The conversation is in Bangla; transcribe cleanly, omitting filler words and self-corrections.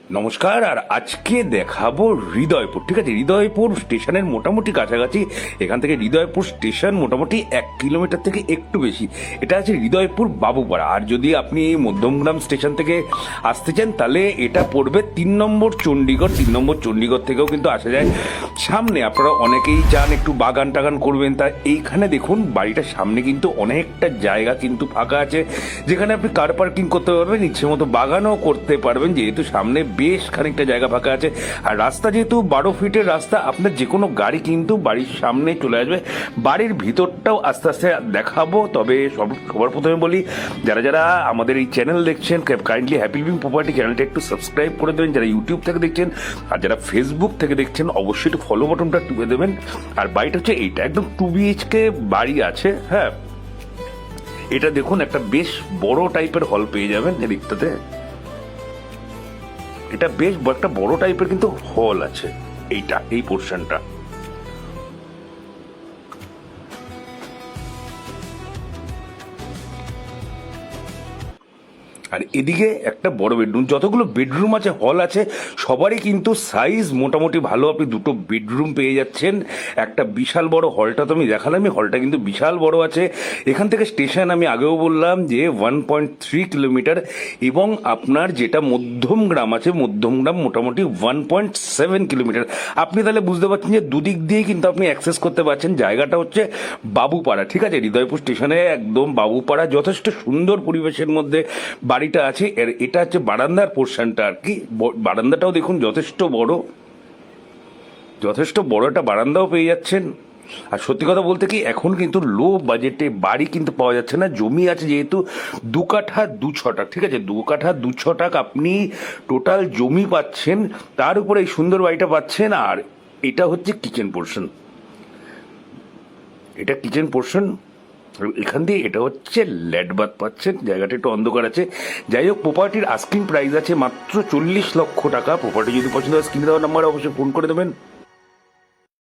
নমস্কার। আর আজকে দেখাবো হৃদয়পুর। ঠিক আছে, হৃদয়পুর স্টেশনের মোটামুটি কাছাকাছি। এখান থেকে হৃদয়পুর স্টেশন মোটামুটি 1 কিলোমিটার থেকে একটু বেশি। এটা আছে হৃদয়পুর বাবুপাড়া। আর যদি আপনি এই মধ্যমগ্রাম স্টেশন থেকে আসতে চান তাহলে এটা পড়বে 3 নম্বর চণ্ডীগড়। 3 নম্বর চণ্ডীগড় থেকেও কিন্তু আসা যায়। সামনে আপনারা অনেকেই চান একটু বাগান টাগান করবেন, তা এইখানে দেখুন বাড়িটার সামনে কিন্তু অনেকটা জায়গা কিন্তু ফাঁকা আছে, যেখানে আপনি কার পার্কিং করতে পারবেন, ইচ্ছে মতো বাগানও করতে পারবেন, যেহেতু সামনে বেশ খানিকটা জায়গা ফাঁকা আছে। আর রাস্তা যেহেতু 12 ফিটের রাস্তা, আপনার যে কোনো গাড়ি কিন্তু বাড়ির সামনে চলে আসবে। বাড়ির ভিতরটাও আস্তে আস্তে দেখাবো। তবে সবার প্রথমে বলি, যারা যারা আমাদের এই চ্যানেল দেখছেন কাইন্ডলি হ্যাপি লিভিং প্রপার্টি চ্যানেলটা একটু সাবস্ক্রাইব করে দেবেন, যারা ইউটিউব থেকে দেখছেন। আর যারা ফেসবুক থেকে দেখছেন অবশ্যই একটু ফলো বাটনটা টিপে দেবেন। আর বাড়িটা হচ্ছে এইটা, একদম 2 BHK বাড়ি আছে। হ্যাঁ, এটা দেখুন একটা বেশ বড় টাইপের হল পেয়ে যাবেন এদিকটাতে। এটা বেশ একটা বড় টাইপের কিন্তু হল আছে এইটা, এই পোর্শনটা। আর এদিকে একটা বড় বেডরুম। যতগুলো বেডরুম আছে, হল আছে, সবারই কিন্তু সাইজ মোটামুটি ভালো। আপনি 2টো বেডরুম পেয়ে যাচ্ছেন। একটা বিশাল বড় হলটা তো আমি দেখালামই, হলটা কিন্তু বিশাল বড় আছে। এখান থেকে স্টেশন আমি আগেও বললাম যে 1.3 কিলোমিটার, এবং আপনার যেটা মধ্যমগ্রাম আছে, মধ্যমগ্রাম মোটামুটি 1.7 কিলোমিটার। আপনি তাহলে বুঝতে পারছেন যে দুদিক দিয়ে কিন্তু আপনি অ্যাক্সেস করতে পারছেন। জায়গাটা হচ্ছে বাবুপাড়া। ঠিক আছে, হৃদয়পুর স্টেশনে একদম বাবুপাড়া, যথেষ্ট সুন্দর পরিবেশের মধ্যে বাড়িটা আছে। এটা হচ্ছে বারান্দার পোর্শনটা আর কি। বারান্দাটাও দেখুন যথেষ্ট বড়, যথেষ্ট বড় একটা বারান্দাও পেয়ে যাচ্ছেন। আর সত্যি কথা বলতে কি, এখন কিন্তু লো বাজেটে বাড়ি কিন্তু পাওয়া যাচ্ছে না। জমি আছে যেহেতু 2 কাঠা 2 ছটাক। ঠিক আছে, 2 কাঠা 2 ছটাক আপনি টোটাল জমি পাচ্ছেন, তার উপরে এই সুন্দর বাড়িটা পাচ্ছেন। আর এটা হচ্ছে কিচেন পোর্শন, এটা কিচেন পোর্শন। এখান দিয়ে এটা হচ্ছে ল্যাড বাথ পাচ্ছেন। জায়গাটা একটু অন্ধকার আছে। যাই হোক, প্রপার্টির আস্কিং প্রাইস আছে মাত্র 40 লক্ষ টাকা। প্রপার্টি যদি পছন্দ হয় স্ক্রিনে দেওয়া নাম্বারে অবশ্যই ফোন করে দেবেন।